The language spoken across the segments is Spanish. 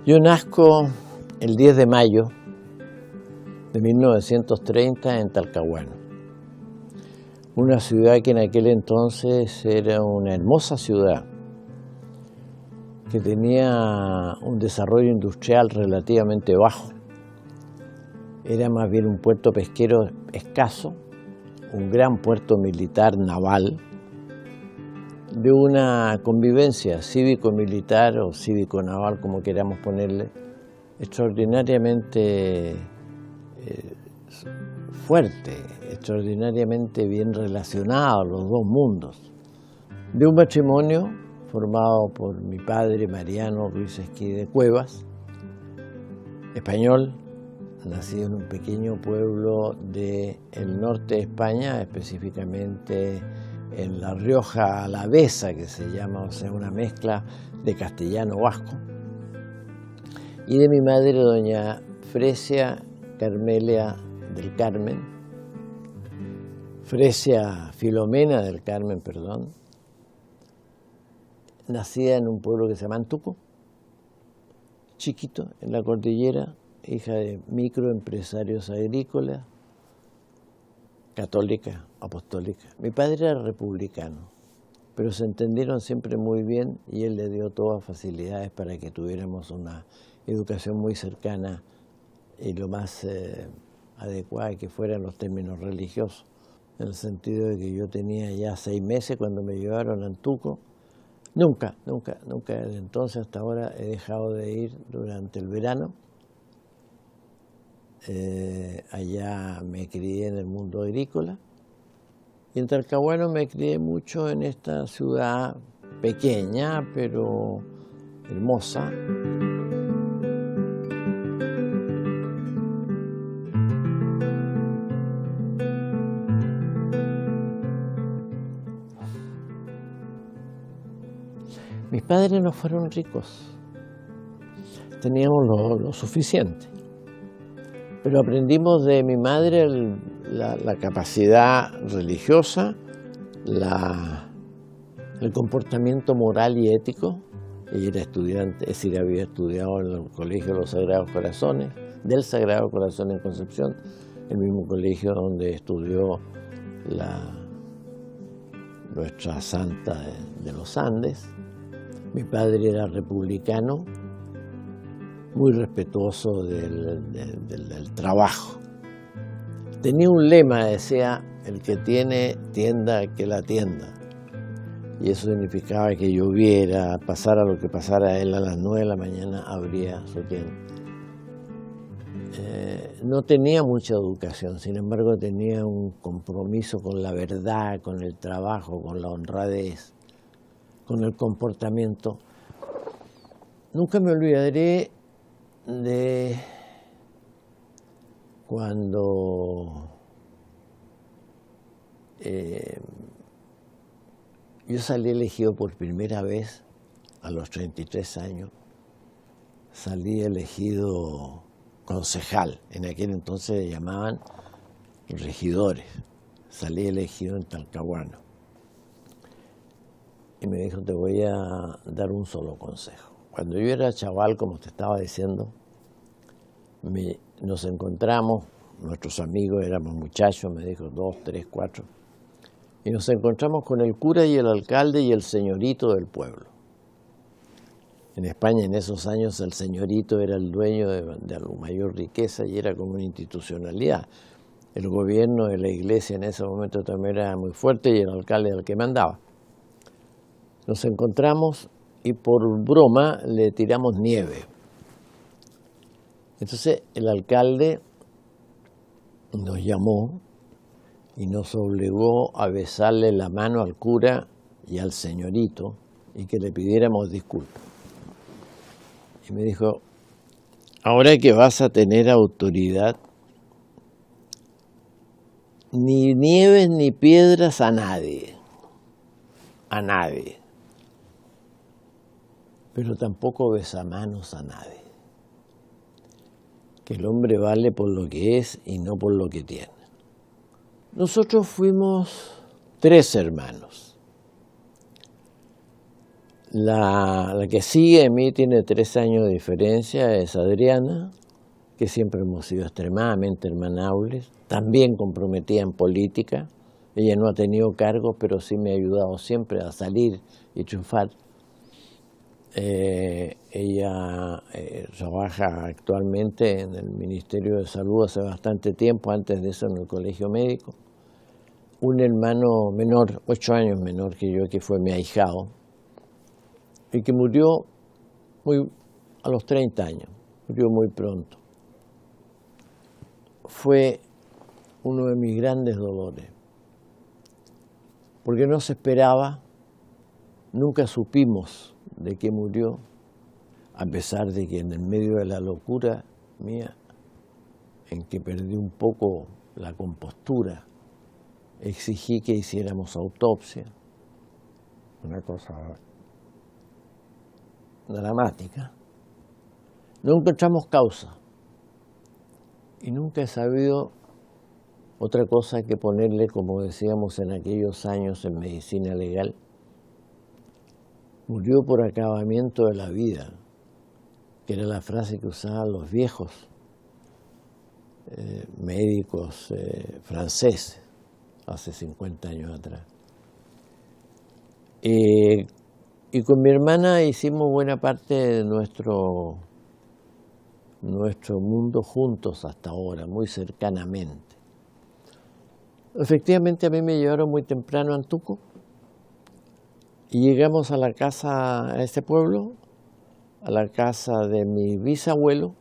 Yo nazco el 10 de mayo de 1930 en Talcahuano, una ciudad que en aquel entonces era una hermosa ciudad, que tenía un desarrollo industrial relativamente bajo. Era más bien un puerto pesquero escaso, un gran puerto militar naval, de una convivencia cívico-militar o cívico-naval, como queramos ponerle, extraordinariamente fuerte, extraordinariamente bien relacionado los dos mundos. De un matrimonio formado por mi padre Mariano Ruiz Esquí de Cuevas, español, nacido en un pequeño pueblo del norte de España, específicamente en La Rioja Alavesa, que se llama, o sea, una mezcla de castellano-vasco, y de mi madre, doña Fresia Carmelia del Carmen, Fresia Filomena del Carmen, perdón, nacida en un pueblo que se llama Antuco, chiquito, en la cordillera, hija de microempresarios agrícolas, católica, apostólica. Mi padre era republicano, pero se entendieron siempre muy bien y él le dio todas facilidades para que tuviéramos una educación muy cercana y lo más adecuada que fueran los términos religiosos, en el sentido de que yo tenía ya 6 meses cuando me llevaron a Antuco. Nunca desde entonces hasta ahora he dejado de ir durante el verano. Allá me crié en el mundo agrícola y en Talcahuano me crié mucho en esta ciudad pequeña pero hermosa. Mis padres no fueron ricos, teníamos lo suficiente. Pero aprendimos de mi madre la capacidad religiosa, el comportamiento moral y ético. Ella era estudiante, es decir, había estudiado en el Colegio de los Sagrados Corazones, del Sagrado Corazón en Concepción, el mismo colegio donde estudió nuestra santa de los Andes. Mi padre era republicano, muy respetuoso del trabajo. Tenía un lema, decía, el que tiene tienda, que la tienda. Y eso significaba que lloviera, pasara lo que pasara, él a las 9 de la mañana abría su tienda. No tenía mucha educación, sin embargo tenía un compromiso con la verdad, con el trabajo, con la honradez, con el comportamiento. Nunca me olvidaré de cuando yo salí elegido por primera vez a los 33 años, salí elegido concejal, en aquel entonces se llamaban regidores, salí elegido en Talcahuano y me dijo: te voy a dar un solo consejo. Cuando yo era chaval, como te estaba diciendo, nos encontramos, nuestros amigos, éramos muchachos, me dijo 2, 3, 4, y nos encontramos con el cura y el alcalde y el señorito del pueblo. En España en esos años el señorito era el dueño de la mayor riqueza y era como una institucionalidad. El gobierno de la iglesia en ese momento también era muy fuerte y el alcalde era el que mandaba. Nos encontramos y por broma le tiramos nieve. Entonces el alcalde nos llamó y nos obligó a besarle la mano al cura y al señorito y que le pidiéramos disculpas. Y me dijo: ahora que vas a tener autoridad, ni nieves ni piedras a nadie, pero tampoco besamanos a nadie. Que el hombre vale por lo que es y no por lo que tiene. Nosotros fuimos 3 hermanos. La que sigue en mí tiene 3 años de diferencia, es Adriana, que siempre hemos sido extremadamente hermanables, también comprometida en política. Ella no ha tenido cargos, pero sí me ha ayudado siempre a salir y triunfar. Ella trabaja actualmente en el Ministerio de Salud hace bastante tiempo, antes de eso en el Colegio Médico. Un hermano menor, 8 años menor que yo, que fue mi ahijado, y que murió a los 30 años, murió muy pronto. Fue uno de mis grandes dolores, porque no se esperaba, nunca supimos de qué murió, a pesar de que en el medio de la locura mía, en que perdí un poco la compostura, exigí que hiciéramos autopsia, una cosa dramática. No encontramos causa y nunca he sabido otra cosa que ponerle, como decíamos en aquellos años en medicina legal, murió por acabamiento de la vida, que era la frase que usaban los viejos médicos franceses hace 50 años atrás. Y con mi hermana hicimos buena parte de nuestro mundo juntos hasta ahora, muy cercanamente. Efectivamente, a mí me llevaron muy temprano a Antuco y llegamos a la casa, a este pueblo, a la casa de mi bisabuelo,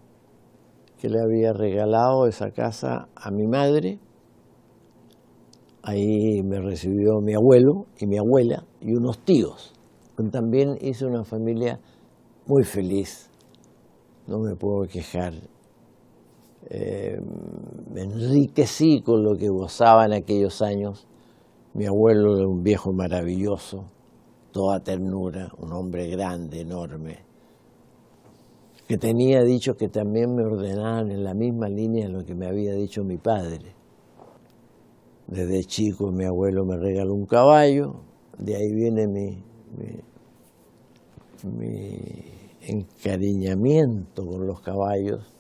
que le había regalado esa casa a mi madre. Ahí me recibió mi abuelo y mi abuela y unos tíos. También hice una familia muy feliz, no me puedo quejar. Me enriquecí con lo que gozaba en aquellos años. Mi abuelo era un viejo maravilloso, toda ternura, un hombre grande, enorme, que tenía dicho que también me ordenaban en la misma línea de lo que me había dicho mi padre. Desde chico mi abuelo me regaló un caballo, de ahí viene mi encariñamiento con los caballos.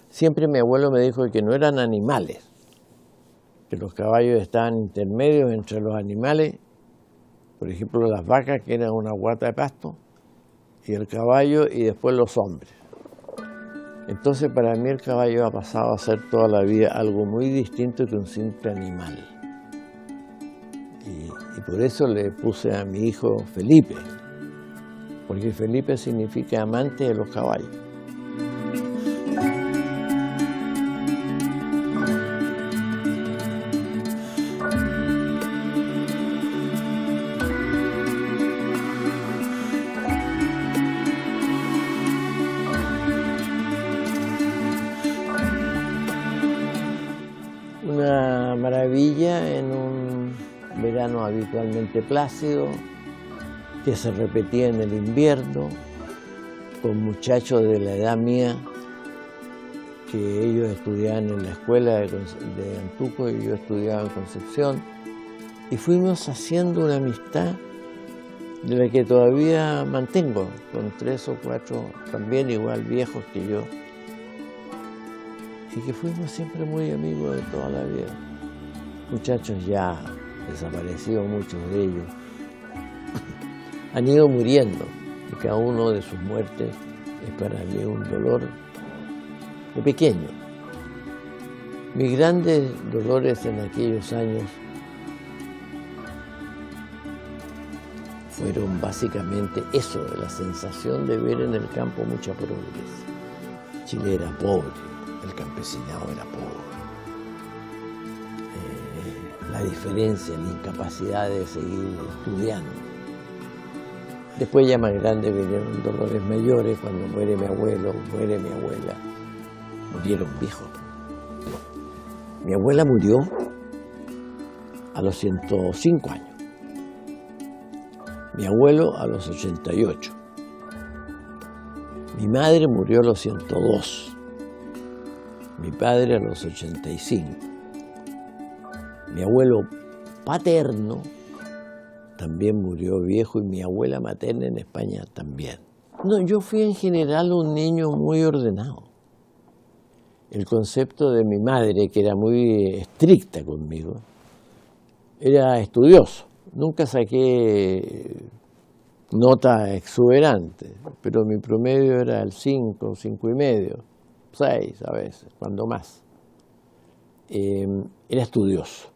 Siempre mi abuelo me dijo que no eran animales, que los caballos estaban intermedios entre los animales, por ejemplo las vacas, que eran una guata de pasto, y el caballo, y después los hombres. Entonces para mí el caballo ha pasado a ser toda la vida algo muy distinto que un simple animal. Y por eso le puse a mi hijo Felipe, porque Felipe significa amante de los caballos. Una maravilla en un verano habitualmente plácido, que se repetía en el invierno, con muchachos de la edad mía, que ellos estudiaban en la escuela de Antuco y yo estudiaba en Concepción, y fuimos haciendo una amistad de la que todavía mantengo, con 3 o 4 también igual viejos que yo, y que fuimos siempre muy amigos de toda la vida. Muchachos ya desaparecidos, muchos de ellos, han ido muriendo, y cada uno de sus muertes es para mí un dolor de pequeño. Mis grandes dolores en aquellos años fueron básicamente eso, de la sensación de ver en el campo mucha pobreza. Chile era pobre, el campesinado era pobre. La diferencia, la incapacidad de seguir estudiando. Después ya más grande vinieron dolores mayores, cuando muere mi abuelo, muere mi abuela. Murieron viejos. Mi abuela murió a los 105 años. Mi abuelo a los 88. Mi madre murió a los 102. Mi padre a los 85. Mi abuelo paterno también murió viejo, y mi abuela materna en España también. No, yo fui en general un niño muy ordenado. El concepto de mi madre, que era muy estricta conmigo, era estudioso. Nunca saqué nota exuberante, pero mi promedio era el 5, 5,5, 6 a veces, cuando más. Era estudioso,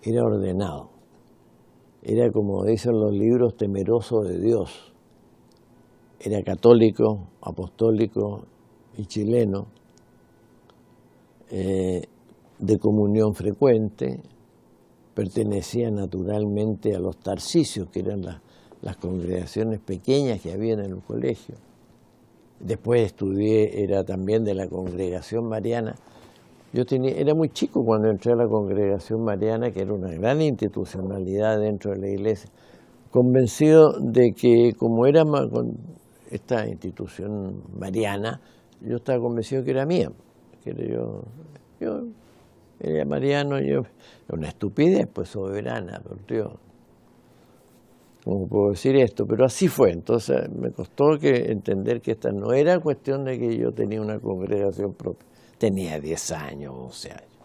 era ordenado, era, como dicen los libros, temeroso de Dios. Era católico, apostólico y chileno, de comunión frecuente, pertenecía naturalmente a los Tarcisios, que eran las congregaciones pequeñas que había en el colegio. Después estudié, era también de la congregación mariana. Era muy chico cuando entré a la congregación mariana, que era una gran institucionalidad dentro de la iglesia, convencido de que como era con esta institución mariana, yo estaba convencido que era mía, que yo era mariano, era una estupidez, pues, soberana, por Dios. ¿Cómo puedo decir esto? Pero así fue. Entonces me costó entender que esta no era cuestión de que yo tenía una congregación propia. Tenía 10 años, 11 años.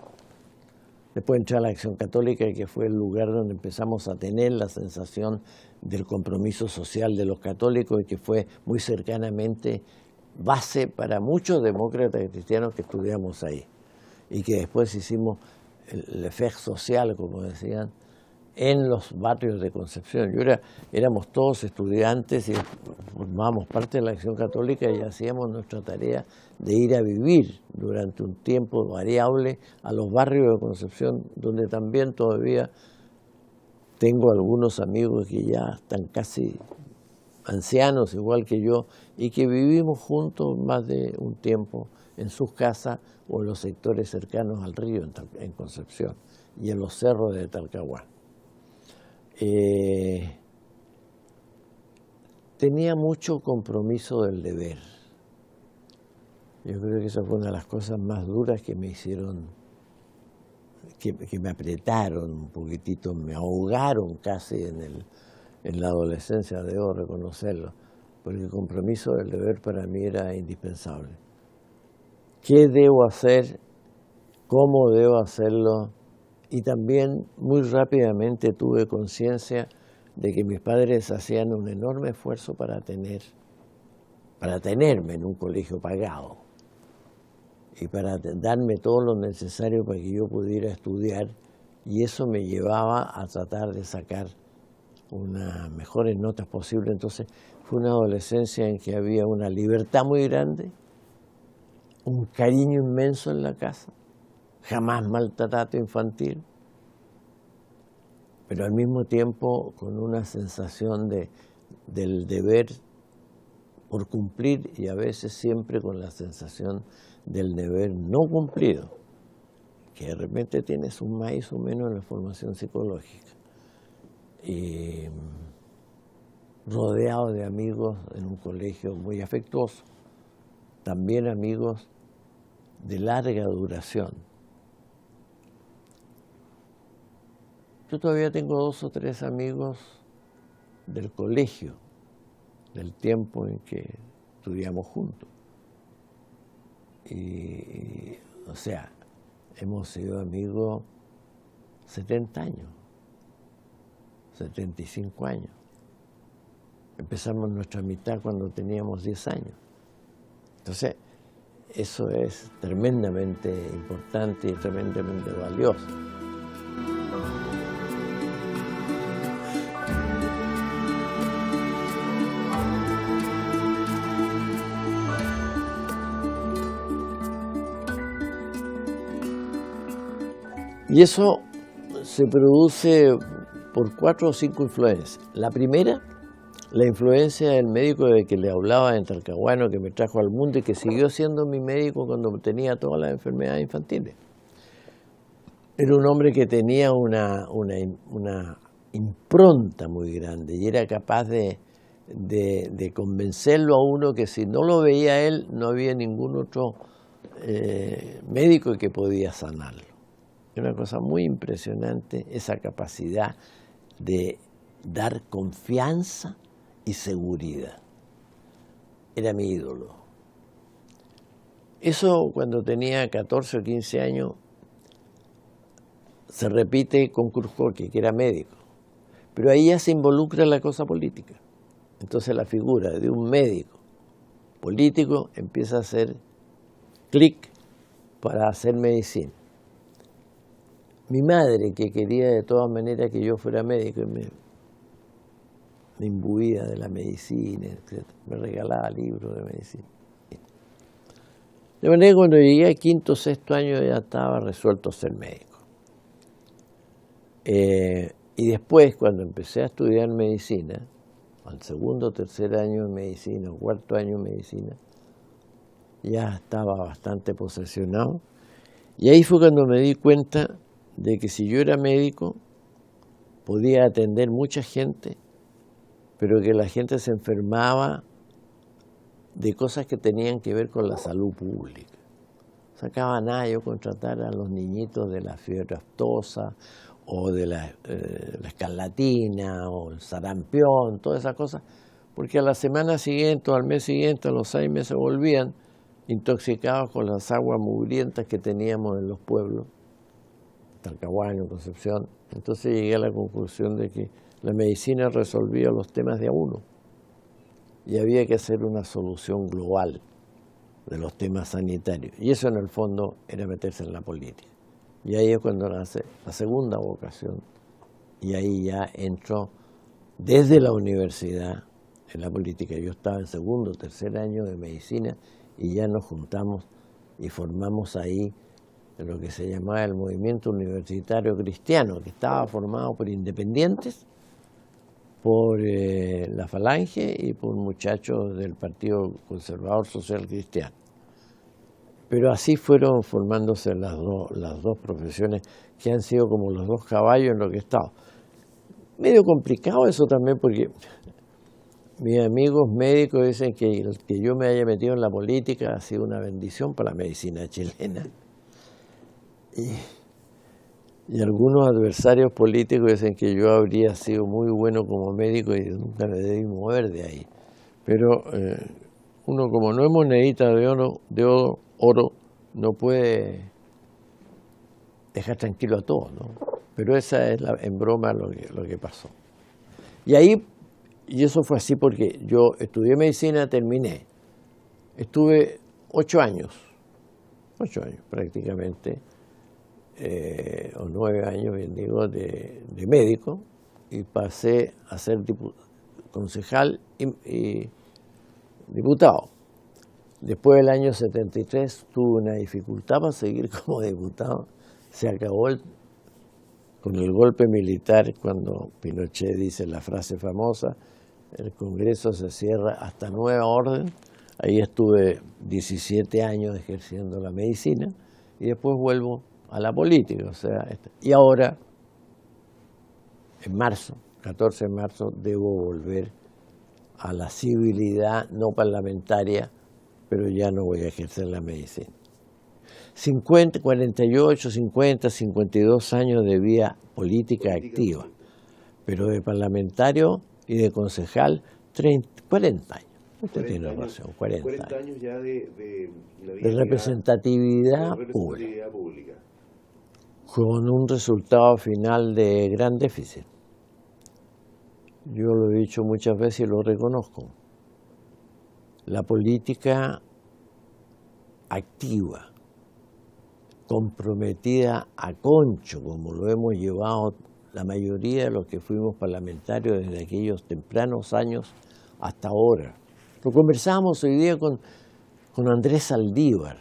Después entré a la Acción Católica, que fue el lugar donde empezamos a tener la sensación del compromiso social de los católicos, y que fue muy cercanamente base para muchos demócratas y cristianos que estudiamos ahí. Y que después hicimos el efecto social, como decían, en los barrios de Concepción. Éramos todos estudiantes y formábamos parte de la Acción Católica, y hacíamos nuestra tarea de ir a vivir durante un tiempo variable a los barrios de Concepción, donde también todavía tengo algunos amigos que ya están casi ancianos, igual que yo, y que vivimos juntos más de un tiempo en sus casas o en los sectores cercanos al río en Concepción y en los cerros de Talcahuano. Tenía mucho compromiso del deber. Yo creo que esa fue una de las cosas más duras que me hicieron, que me apretaron un poquitito, me ahogaron casi en la adolescencia, debo reconocerlo, porque el compromiso del deber para mí era indispensable. ¿Qué debo hacer? ¿Cómo debo hacerlo? Y también muy rápidamente tuve conciencia de que mis padres hacían un enorme esfuerzo para tenerme en un colegio pagado y para darme todo lo necesario para que yo pudiera estudiar, y eso me llevaba a tratar de sacar unas mejores notas posibles. Entonces fue una adolescencia en que había una libertad muy grande, un cariño inmenso en la casa, jamás maltrato infantil, pero al mismo tiempo con una sensación del deber por cumplir, y a veces siempre con la sensación del deber no cumplido, que de repente tienes un más o menos en la formación psicológica. Y rodeado de amigos en un colegio muy afectuoso, también amigos de larga duración. Yo todavía tengo 2 o 3 amigos del colegio, del tiempo en que estudiamos juntos. Y o sea, hemos sido amigos 70 años, 75 años. Empezamos nuestra amistad cuando teníamos 10 años. Entonces, eso es tremendamente importante y tremendamente valioso. Y eso se produce por 4 o 5 influencias. La primera, la influencia del médico de que le hablaba en Talcahuano, que me trajo al mundo y que siguió siendo mi médico cuando tenía todas las enfermedades infantiles. Era un hombre que tenía una impronta muy grande y era capaz de convencerlo a uno que si no lo veía él, no había ningún otro médico que podía sanarlo. Es una cosa muy impresionante esa capacidad de dar confianza y seguridad. Era mi ídolo. Eso cuando tenía 14 o 15 años se repite con Krujkoski, que era médico. Pero ahí ya se involucra la cosa política. Entonces la figura de un médico político empieza a hacer clic para hacer medicina. Mi madre, que quería de todas maneras que yo fuera médico, me imbuía de la medicina, etc. Me regalaba libros de medicina. De manera que cuando llegué al quinto o sexto año ya estaba resuelto a ser médico. Y después, cuando empecé a estudiar medicina, al segundo o tercer año de medicina, o cuarto año de medicina, ya estaba bastante posesionado. Y ahí fue cuando me di cuenta de que si yo era médico, podía atender mucha gente, pero que la gente se enfermaba de cosas que tenían que ver con la salud pública. Sacaba nada yo contratar a los niñitos de la fiebre aftosa, o de la escarlatina, o el sarampión, todas esas cosas, porque a la semana siguiente, o al mes siguiente, a los 6 meses volvían intoxicados con las aguas mugrientas que teníamos en los pueblos, Talcahuano, Concepción. Entonces llegué a la conclusión de que la medicina resolvía los temas de a uno y había que hacer una solución global de los temas sanitarios. Y eso en el fondo era meterse en la política. Y ahí es cuando nace la segunda vocación. Y ahí ya entro desde la universidad en la política. Yo estaba en segundo o tercer año de medicina y ya nos juntamos y formamos ahí lo que se llamaba el movimiento universitario cristiano, que estaba formado por independientes, por la Falange y por muchachos del Partido Conservador Social Cristiano. Pero así fueron formándose las dos profesiones que han sido como los dos caballos en lo que he estado. Medio complicado eso también porque mis amigos médicos dicen que el que yo me haya metido en la política ha sido una bendición para la medicina chilena. Y algunos adversarios políticos dicen que yo habría sido muy bueno como médico y nunca me debí mover de ahí. Pero uno como no es monedita de oro, no puede dejar tranquilo a todos, ¿no? Pero esa es en broma lo que pasó. Y eso fue así porque yo estudié medicina, terminé. Estuve 8 años prácticamente, o 9 años, bien digo, de médico, y pasé a ser concejal y diputado. Después del año 73 tuve una dificultad para seguir como diputado. Se acabó con el golpe militar cuando Pinochet dice la frase famosa, el Congreso se cierra hasta nueva orden. Ahí estuve 17 años ejerciendo la medicina y después vuelvo a la política. O sea, y ahora, en marzo, 14 de marzo, debo volver a la civilidad no parlamentaria, pero ya no voy a ejercer la medicina. 48, 50, 52 años de vida política activa, pero de parlamentario y de concejal 40 años. Usted tiene razón, 40 años ya de representatividad pública, con un resultado final de gran déficit. Yo lo he dicho muchas veces y lo reconozco. La política activa, comprometida a concho, como lo hemos llevado la mayoría de los que fuimos parlamentarios desde aquellos tempranos años hasta ahora. Lo conversábamos hoy día con Andrés Saldívar,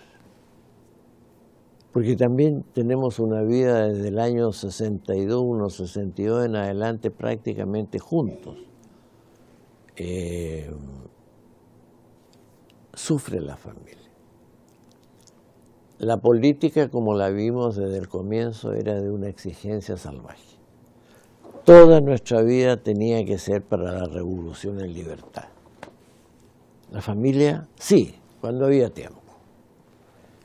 porque también tenemos una vida desde el año 62 en adelante prácticamente juntos. Sufre la familia. La política, como la vimos desde el comienzo, era de una exigencia salvaje. Toda nuestra vida tenía que ser para la revolución en libertad. La familia, sí, cuando había tiempo.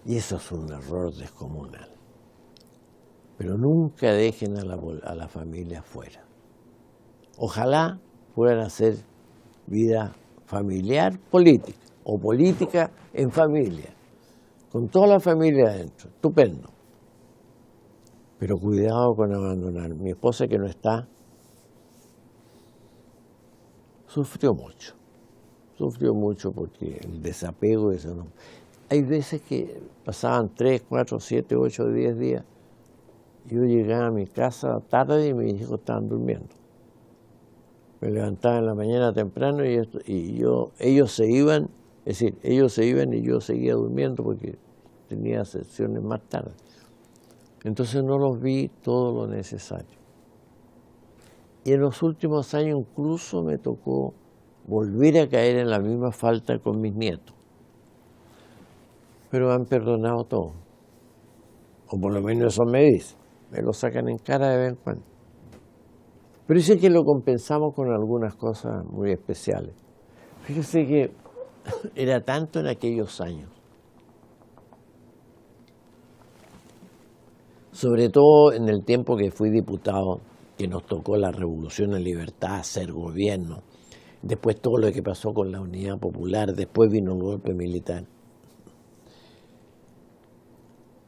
Y eso es un error descomunal. Pero nunca dejen a la familia fuera. Ojalá puedan hacer vida familiar política o política en familia, con toda la familia adentro, estupendo. Pero cuidado con abandonar. Mi esposa, que no está, sufrió mucho porque el desapego, eso no. Hay veces que pasaban 3, 4, 7, 8, 10 días. Yo llegaba a mi casa tarde y mis hijos estaban durmiendo. Me levantaba en la mañana temprano y ellos se iban, es decir, ellos se iban y yo seguía durmiendo porque tenía sesiones más tarde. Entonces no los vi todo lo necesario. Y en los últimos años incluso me tocó volver a caer en la misma falta con mis nietos. Pero han perdonado todo. O por lo menos eso me dicen. Me lo sacan en cara de vez en cuando. Pero dicen que lo compensamos con algunas cosas muy especiales. Fíjese que era tanto en aquellos años. Sobre todo en el tiempo que fui diputado, que nos tocó la Revolución en Libertad, ser gobierno. Después todo lo que pasó con la Unidad Popular, después vino el golpe militar.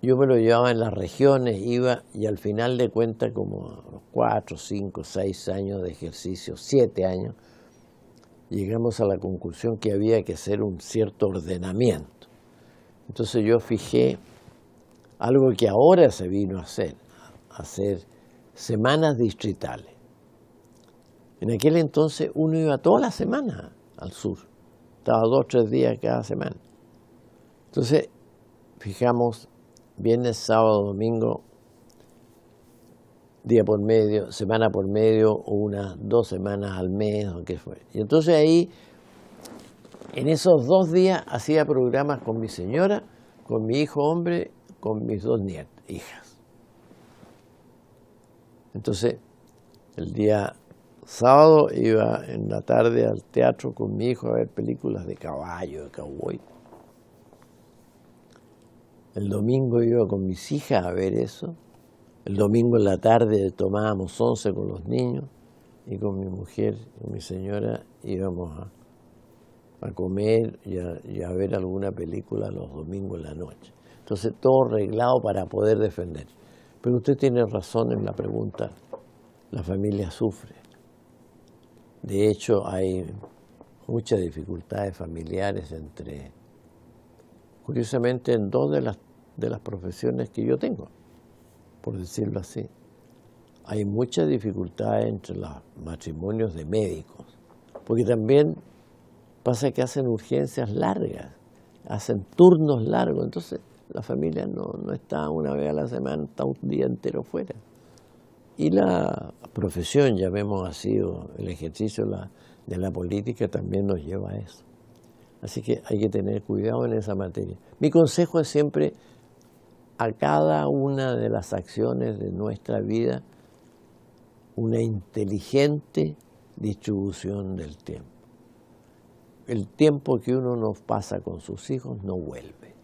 Yo me lo llevaba en las regiones, iba y al final de cuentas, como 4, 5, 6 años de ejercicio, 7 años, llegamos a la conclusión que había que hacer un cierto ordenamiento. Entonces yo fijé algo que ahora se vino a hacer semanas distritales. En aquel entonces uno iba toda la semana al sur, estaba 2 o 3 días cada semana. Entonces fijamos viernes, sábado, domingo, día por medio, semana por medio, o unas 2 semanas al mes, o qué fue. Y entonces ahí, en esos 2 días, hacía programas con mi señora, con mi hijo hombre, con mis 2 hijas. Entonces, el día sábado iba en la tarde al teatro con mi hijo a ver películas de caballo, de cowboy. El domingo iba con mis hijas a ver eso. El domingo en la tarde tomábamos 11 con los niños y con mi mujer, con mi señora, íbamos a comer y a ver alguna película los domingos en la noche. Entonces todo arreglado para poder defender. Pero usted tiene razón en la pregunta, la familia sufre. De hecho hay muchas dificultades familiares curiosamente en 2 de las profesiones que yo tengo, por decirlo así. Hay muchas dificultades entre los matrimonios de médicos, porque también pasa que hacen urgencias largas, hacen turnos largos, entonces la familia no está una vez a la semana, está un día entero fuera. Y la profesión, llamemos así, o el ejercicio de la política también nos lleva a eso. Así que hay que tener cuidado en esa materia. Mi consejo es siempre, a cada una de las acciones de nuestra vida, una inteligente distribución del tiempo. El tiempo que uno nos pasa con sus hijos no vuelve.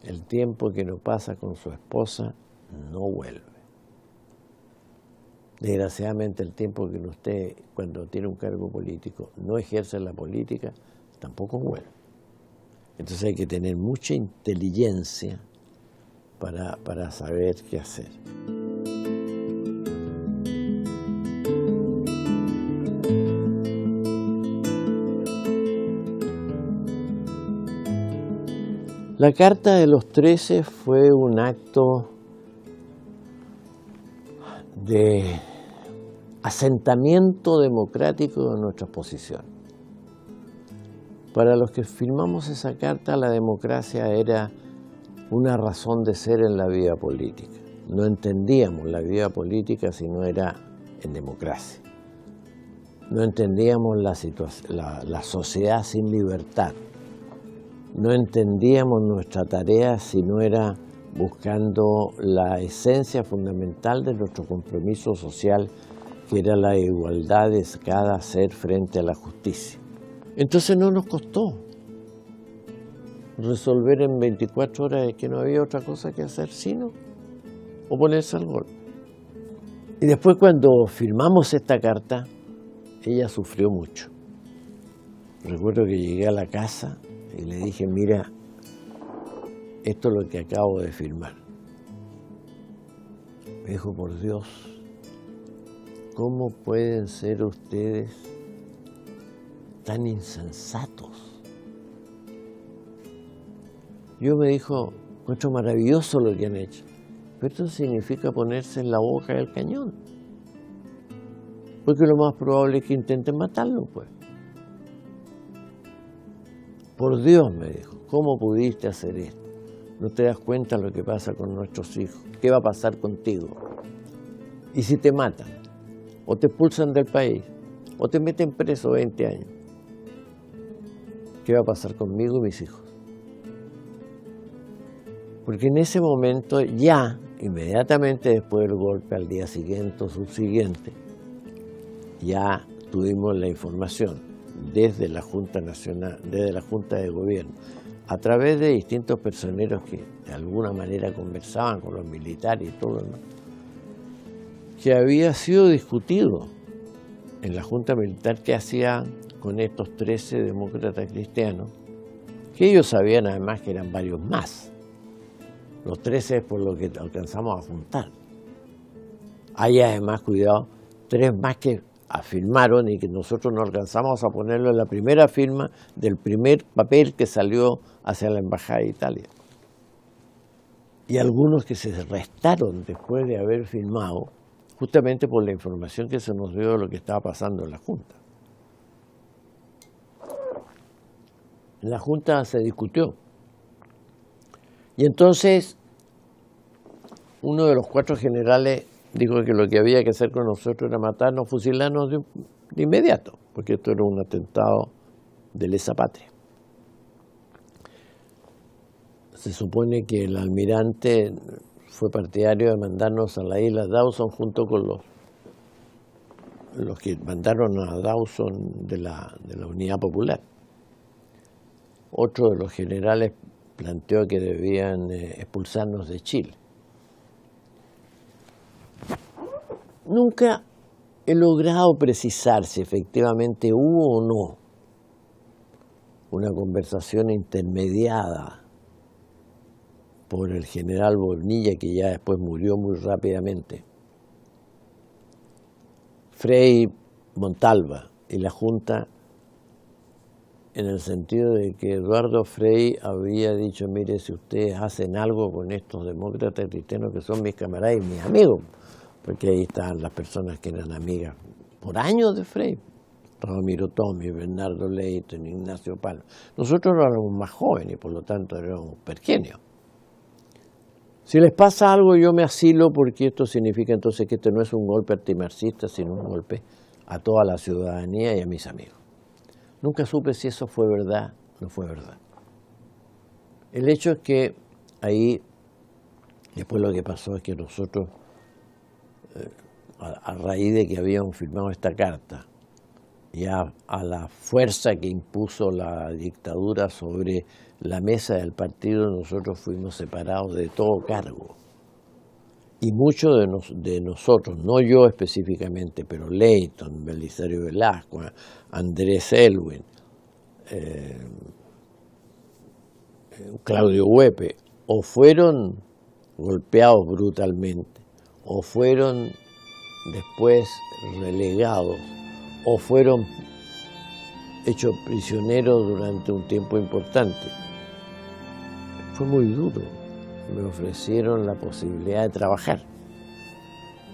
El tiempo que uno pasa con su esposa no vuelve. Desgraciadamente el tiempo que usted, cuando tiene un cargo político, no ejerce la política, tampoco vuelve. Entonces hay que tener mucha inteligencia para saber qué hacer. La Carta de los 13 fue un acto de asentamiento democrático de nuestras posiciones. Para los que firmamos esa carta, la democracia era una razón de ser en la vida política. No entendíamos la vida política si no era en democracia. No entendíamos la sociedad sin libertad. No entendíamos nuestra tarea si no era buscando la esencia fundamental de nuestro compromiso social, que era la igualdad de cada ser frente a la justicia. Entonces no nos costó resolver en 24 horas que no había otra cosa que hacer sino oponerse al golpe. Y después cuando firmamos esta carta, ella sufrió mucho. Recuerdo que llegué a la casa y le dije, mira, esto es lo que acabo de firmar. Me dijo, por Dios, ¿cómo pueden ser ustedes tan insensatos? Yo me dijo, encuentro maravilloso lo que han hecho, pero esto significa ponerse en la boca del cañón. Porque lo más probable es que intenten matarlo, pues. Por Dios, me dijo, ¿cómo pudiste hacer esto? ¿No te das cuenta lo que pasa con nuestros hijos? ¿Qué va a pasar contigo? ¿Y si te matan? ¿O te expulsan del país? ¿O te meten preso 20 años? ¿Qué va a pasar conmigo y mis hijos? Porque en ese momento ya, inmediatamente después del golpe, al día siguiente o subsiguiente, ya tuvimos la información desde la Junta Nacional, desde la Junta de Gobierno, a través de distintos personeros que de alguna manera conversaban con los militares y todo, ¿no?, que había sido discutido en la Junta Militar qué hacía con estos 13 demócratas cristianos, que ellos sabían además que eran varios más. Los 13 es por lo que alcanzamos a juntar. Hay además, cuidado, 3 más que afirmaron y que nosotros no alcanzamos a ponerlo en la primera firma del primer papel que salió hacia la Embajada de Italia. Y algunos que se restaron después de haber firmado, justamente por la información que se nos dio de lo que estaba pasando en la Junta. En la Junta se discutió. Y entonces, uno de los 4 generales dijo que lo que había que hacer con nosotros era matarnos, fusilarnos de inmediato, porque esto era un atentado de lesa patria. Se supone que el almirante fue partidario de mandarnos a la isla Dawson junto con los que mandaron a Dawson de la Unidad Popular. Otro de los generales planteó que debían expulsarnos de Chile. Nunca he logrado precisar si efectivamente hubo o no una conversación intermediada por el general Bonilla, que ya después murió muy rápidamente, Frei Montalva y la Junta, en el sentido de que Eduardo Frei había dicho, mire, si ustedes hacen algo con estos demócratas cristianos que son mis camaradas y mis amigos, porque ahí están las personas que eran amigas por años de Frei, Ramiro Tomi, Bernardo Leighton, Ignacio Palma. Nosotros no éramos más jóvenes y por lo tanto éramos pergenios. Si les pasa algo yo me asilo, porque esto significa entonces que este no es un golpe antimarxista, sino un golpe a toda la ciudadanía y a mis amigos. Nunca supe si eso fue verdad o no fue verdad. El hecho es que ahí, después lo que pasó es que nosotros, a raíz de que habíamos firmado esta carta, ya a la fuerza que impuso la dictadura sobre la mesa del partido, nosotros fuimos separados de todo cargo. Y muchos de nosotros, no yo específicamente, pero Leighton, Belisario Velasco, Andrés Elwin, Claudio Huepe, o fueron golpeados brutalmente, o fueron después relegados, o fueron hechos prisioneros durante un tiempo importante. Fue muy duro. Me ofrecieron la posibilidad de trabajar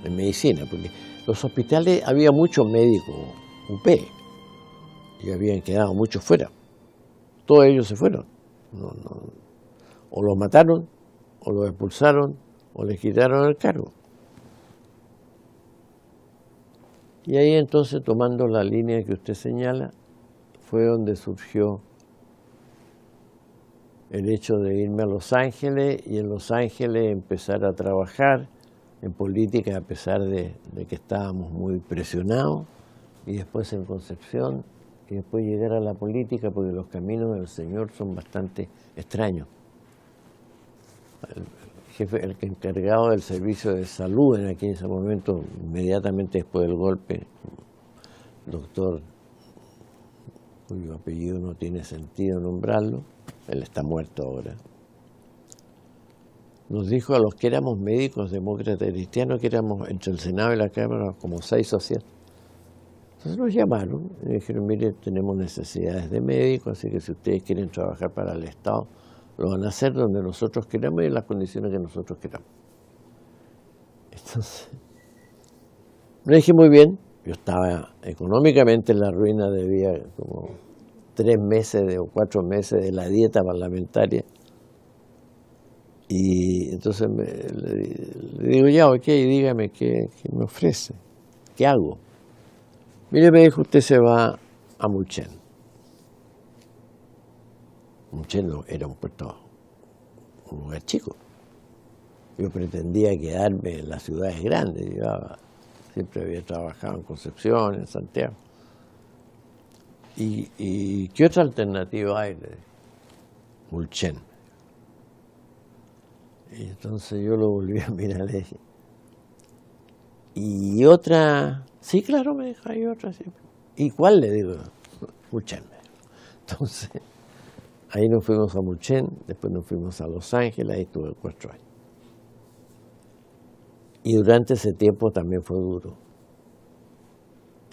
en medicina, porque los hospitales había muchos médicos UP y habían quedado muchos fuera. Todos ellos se fueron. O los mataron, o los expulsaron, o les quitaron el cargo. Y ahí entonces, tomando la línea que usted señala, fue donde surgió el hecho de irme a Los Ángeles y en Los Ángeles empezar a trabajar en política a pesar de que estábamos muy presionados, y después en Concepción, y después llegar a la política, porque los caminos del Señor son bastante extraños. jefe, el encargado del servicio de salud en ese momento, inmediatamente después del golpe, doctor cuyo apellido no tiene sentido nombrarlo, él está muerto ahora, nos dijo a los que éramos médicos demócratas cristianos, que éramos entre el Senado y la Cámara como 6 o 7. Entonces nos llamaron y dijeron, mire, tenemos necesidades de médicos, así que si ustedes quieren trabajar para el Estado, lo van a hacer donde nosotros queramos y en las condiciones que nosotros queramos. Entonces, le dije muy bien, yo estaba económicamente en la ruina, debía como 3 meses o 4 meses de la dieta parlamentaria. Y entonces le digo, ya, ok, dígame qué me ofrece, qué hago. Mire, me dijo, usted se va a Mulchen. Mulchen era un lugar chico. Yo pretendía quedarme en las ciudades grandes. Yo siempre había trabajado en Concepción, en Santiago. ¿Y qué otra alternativa hay? Mulchen. Y entonces yo lo volví a mirar y le dije, ¿y otra? Sí, claro, me dijo, hay otra. Sí. ¿Y cuál? Le digo, Mulchen. Entonces, ahí nos fuimos a Mulchen, después nos fuimos a Los Ángeles, ahí estuve 4 años. Y durante ese tiempo también fue duro.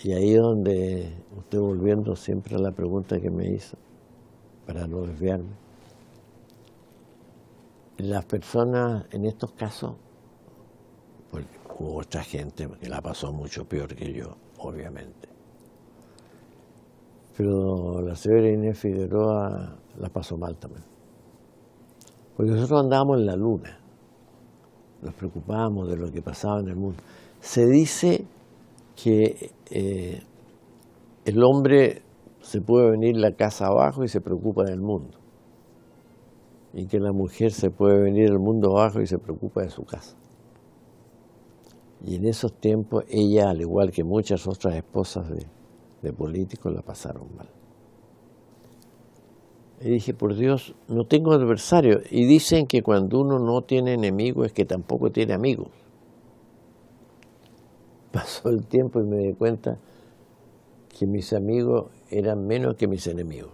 Y ahí es donde estoy volviendo siempre a la pregunta que me hizo, para no desviarme. Las personas en estos casos, pues, hubo otra gente que la pasó mucho peor que yo, obviamente. Pero la señora Inés Figueroa la pasó mal también. Porque nosotros andábamos en la luna, nos preocupábamos de lo que pasaba en el mundo. Se dice que el hombre se puede venir la casa abajo y se preocupa del mundo. Y que la mujer se puede venir del mundo abajo y se preocupa de su casa. Y en esos tiempos ella, al igual que muchas otras esposas de políticos, la pasaron mal. Y dije, por Dios, no tengo adversarios. Y dicen que cuando uno no tiene enemigos es que tampoco tiene amigos. Pasó el tiempo y me di cuenta que mis amigos eran menos que mis enemigos.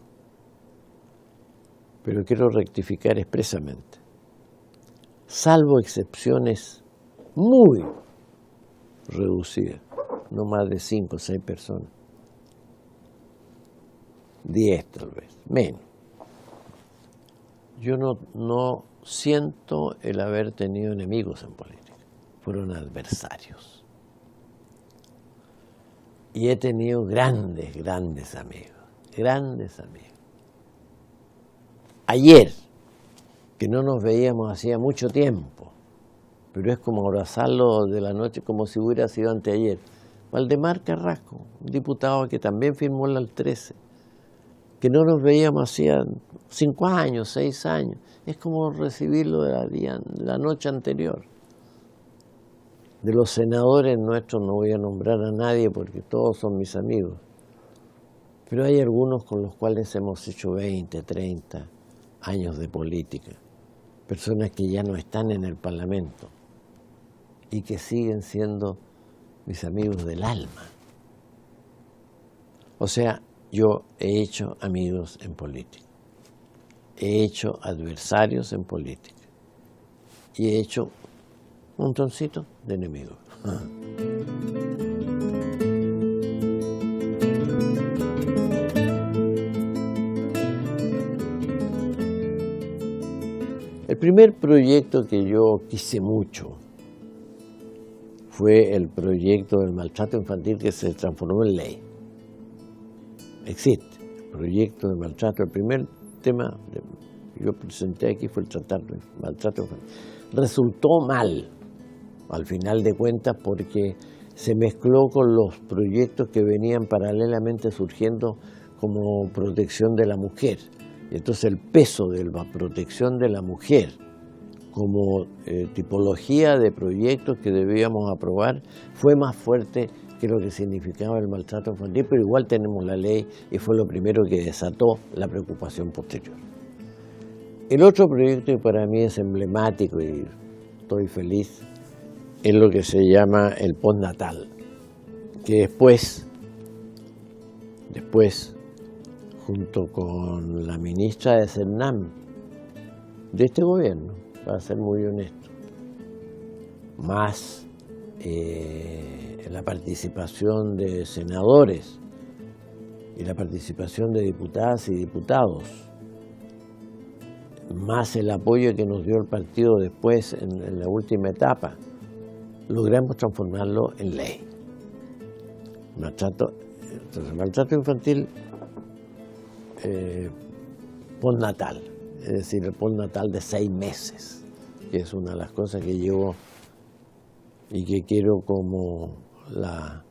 Pero quiero rectificar expresamente. Salvo excepciones muy reducidas, no más de 5 o 6 personas. 10 tal vez, menos. Yo no siento el haber tenido enemigos en política. Fueron adversarios. Y he tenido grandes amigos. Grandes amigos. Ayer, que no nos veíamos hacía mucho tiempo, pero es como abrazarlo de la noche como si hubiera sido anteayer. Valdemar Carrasco, un diputado que también firmó la 13, que no nos veíamos hacía 5 años, 6 años. Es como recibirlo de la noche anterior. De los senadores nuestros no voy a nombrar a nadie porque todos son mis amigos, pero hay algunos con los cuales hemos hecho 20, 30 años de política, personas que ya no están en el Parlamento y que siguen siendo mis amigos del alma. O sea, yo he hecho amigos en política, he hecho adversarios en política y he hecho un montoncito de enemigos. El primer proyecto que yo quise mucho fue el proyecto del maltrato infantil que se transformó en ley. Existe el proyecto de maltrato. El primer tema que yo presenté aquí fue el maltrato infantil. Resultó mal, al final de cuentas, porque se mezcló con los proyectos que venían paralelamente surgiendo como protección de la mujer. Y entonces el peso de la protección de la mujer como tipología de proyectos que debíamos aprobar fue más fuerte que lo que significaba el maltrato infantil, pero igual tenemos la ley y fue lo primero que desató la preocupación posterior. El otro proyecto que para mí es emblemático y estoy feliz, es lo que se llama el postnatal, que después, junto con la ministra de Cernam, de este gobierno, para ser muy honesto, más la participación de senadores y la participación de diputadas y diputados, más el apoyo que nos dio el partido después en la última etapa, logramos transformarlo en ley. Maltrato infantil postnatal, es decir, el postnatal de 6 meses, que es una de las cosas que llevo y que quiero como la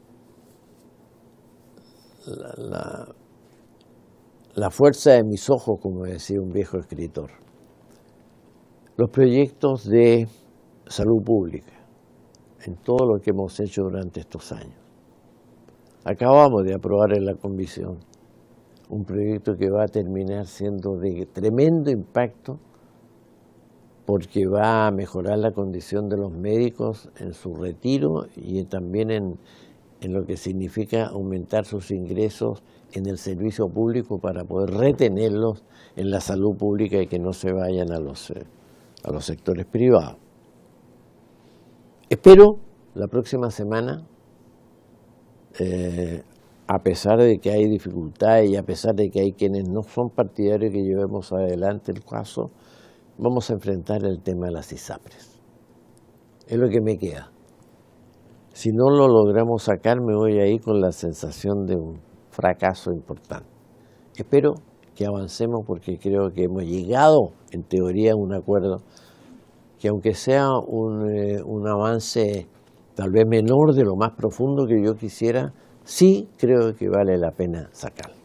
fuerza de mis ojos, como decía un viejo escritor. Los proyectos de salud pública, en todo lo que hemos hecho durante estos años. Acabamos de aprobar en la comisión un proyecto que va a terminar siendo de tremendo impacto porque va a mejorar la condición de los médicos en su retiro y también en lo que significa aumentar sus ingresos en el servicio público para poder retenerlos en la salud pública y que no se vayan a los sectores privados. Espero la próxima semana, a pesar de que hay dificultades y a pesar de que hay quienes no son partidarios que llevemos adelante el caso, vamos a enfrentar el tema de las ISAPRES. Es lo que me queda. Si no lo logramos sacar, me voy a ir con la sensación de un fracaso importante. Espero que avancemos porque creo que hemos llegado, en teoría, a un acuerdo que aunque sea un avance tal vez menor de lo más profundo que yo quisiera, sí creo que vale la pena sacarlo.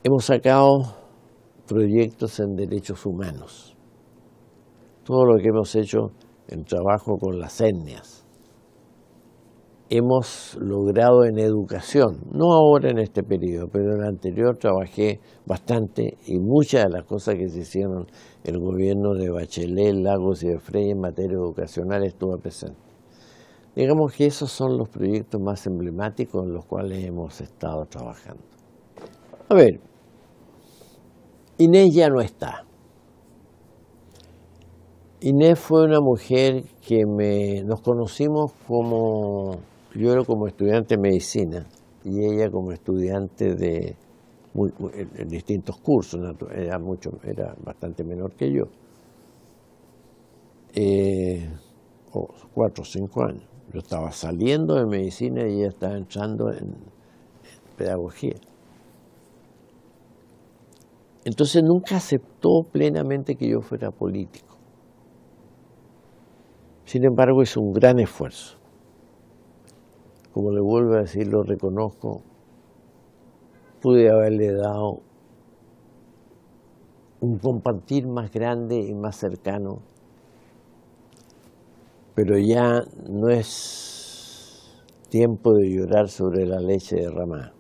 Hemos sacado proyectos en derechos humanos, todo lo que hemos hecho en trabajo con las etnias. Hemos logrado en educación, no ahora en este periodo, pero en el anterior trabajé bastante y muchas de las cosas que se hicieron el gobierno de Bachelet, Lagos y de Frey en materia educacional estuvo presente. Digamos que esos son los proyectos más emblemáticos en los cuales hemos estado trabajando. A ver, Inés ya no está. Inés fue una mujer que nos conocimos yo era como estudiante de medicina y ella como estudiante en distintos cursos, era bastante menor que yo, 4 o 5 años. Yo estaba saliendo de medicina y ella estaba entrando en pedagogía. Entonces nunca aceptó plenamente que yo fuera político. Sin embargo, hizo un gran esfuerzo. Como le vuelvo a decir, lo reconozco, pude haberle dado un compartir más grande y más cercano, pero ya no es tiempo de llorar sobre la leche derramada.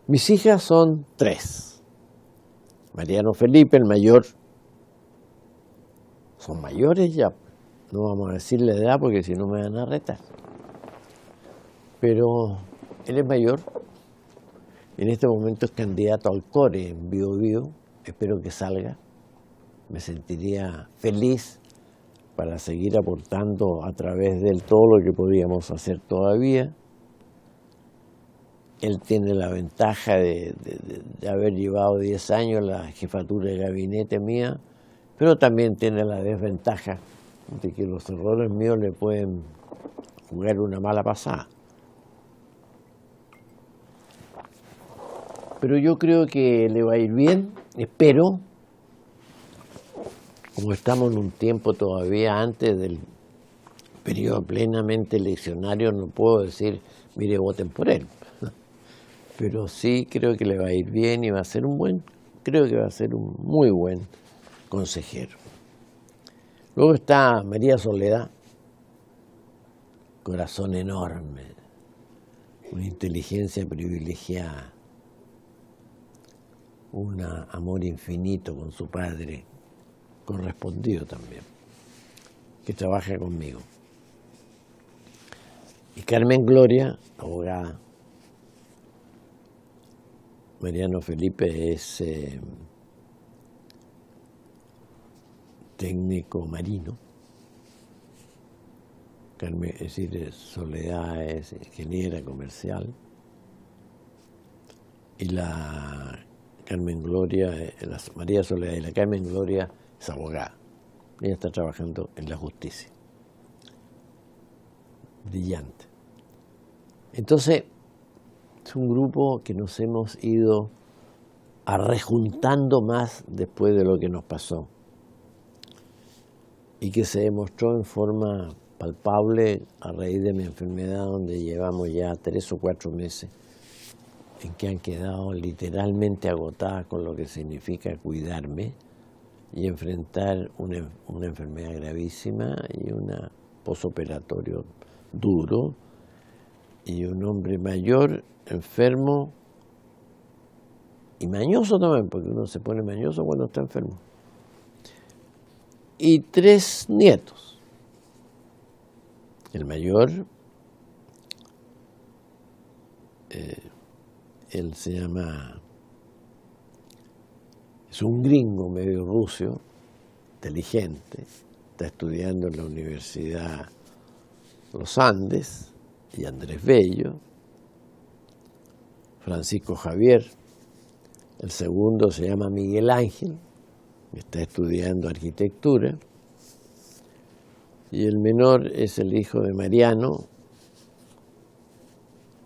Mis hijas son 3. Mariano Felipe, el mayor, son mayores ya. No vamos a decir la edad porque si no me van a retar. Pero él es mayor. En este momento es candidato al CORE en Biobío. Espero que salga. Me sentiría feliz para seguir aportando a través de él todo lo que podríamos hacer todavía. Él tiene la ventaja de haber llevado 10 años la jefatura de gabinete mía, pero también tiene la desventaja de que los errores míos le pueden jugar una mala pasada. Pero yo creo que le va a ir bien, espero, como estamos en un tiempo todavía antes del periodo plenamente eleccionario, no puedo decir, mire, voten por él. Pero sí creo que le va a ir bien y creo que va a ser un muy buen consejero. Luego está María Soledad, corazón enorme, una inteligencia privilegiada, un amor infinito con su padre, correspondido también, que trabaja conmigo. Y Carmen Gloria, abogada. Mariano Felipe es técnico marino. Carmen, es decir, Soledad es ingeniera comercial. Y la Carmen Gloria, la María Soledad y la Carmen Gloria es abogada. Ella está trabajando en la justicia. Brillante. Entonces, es un grupo que nos hemos ido arrejuntando más después de lo que nos pasó y que se demostró en forma palpable a raíz de mi enfermedad, donde llevamos ya 3 o 4 meses en que han quedado literalmente agotadas con lo que significa cuidarme y enfrentar una enfermedad gravísima y un posoperatorio duro, y un hombre mayor, enfermo y mañoso también, porque uno se pone mañoso cuando está enfermo, y 3 nietos. El mayor, él se llama, es un gringo medio ruso, inteligente, está estudiando en la Universidad Los Andes, y Andrés Bello, Francisco Javier. El segundo se llama Miguel Ángel, está estudiando arquitectura, y el menor es el hijo de Mariano,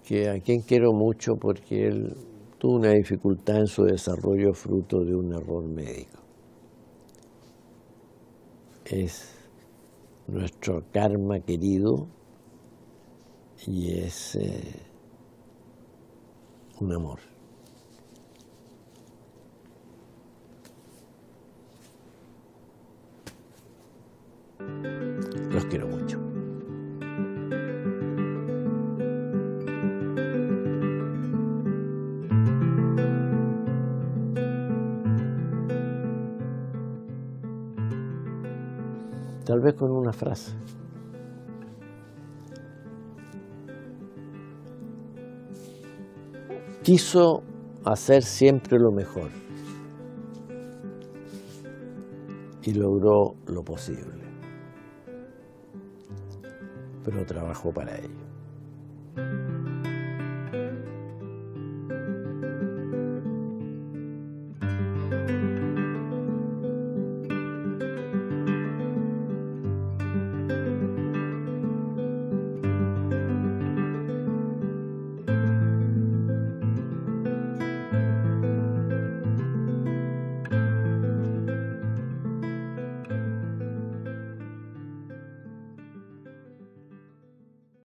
a quien quiero mucho porque él tuvo una dificultad en su desarrollo fruto de un error médico. Es nuestro karma querido y es un amor. Los quiero mucho. Tal vez con una frase. Quiso hacer siempre lo mejor y logró lo posible, pero trabajó para ello.